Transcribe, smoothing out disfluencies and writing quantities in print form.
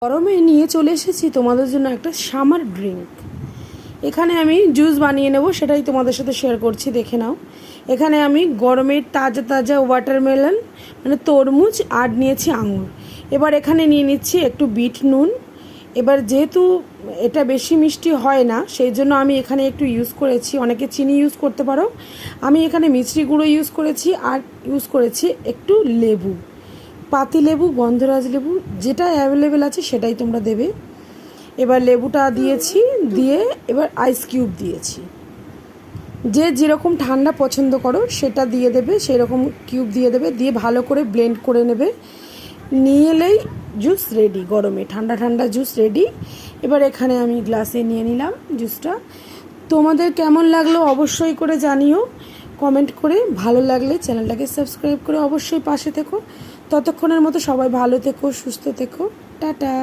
গরমে নিয়ে চলে এসেছি তোমাদের জন্য একটা সামার ড্রিঙ্ক। এখানে আমি জুস বানিয়ে নেব, সেটাই তোমাদের সাথে শেয়ার করছি, দেখে নাও। এখানে আমি গরমের তাজা তাজা ওয়াটারমেলন মানে তরমুজ আর নিয়েছি আঙুর। এবার এখানে নিয়ে নিচ্ছি একটু বিট নুন। এবার যেহেতু এটা বেশি মিষ্টি হয় না, সেই জন্য আমি এখানে একটু ইউজ করেছি, অনেকে চিনি ইউজ করতে পারো, আমি এখানে মিষ্টি গুঁড়ো ইউজ করেছি আর ইউজ করেছি একটু লেবু, পাতি লেবু, গন্ধরাজ লেবু, যেটা অ্যাভেলেবেল আছে সেটাই তোমরা দেবে। এবার লেবুটা দিয়েছি, দিয়ে এবার আইস কিউব দিয়েছি। যে যেরকম ঠান্ডা পছন্দ করো সেটা দিয়ে দেবে, সেই রকম কিউব দিয়ে দেবে, দিয়ে ভালো করে ব্লেন্ড করে নেবে। নিয়ে এলেই জুস রেডি, গরমে ঠান্ডা ঠান্ডা জুস রেডি। এবার এখানে আমি গ্লাসে নিয়ে নিলাম জুসটা। তোমাদের কেমন লাগলো অবশ্যই করে জানিও কমেন্ট করে। ভালো লাগলে চ্যানেলটাকে সাবস্ক্রাইব করে অবশ্যই পাশে থেকো। ততক্ষণের মতো সবাই ভালো থেকো, সুস্থ থেকো, টাটা।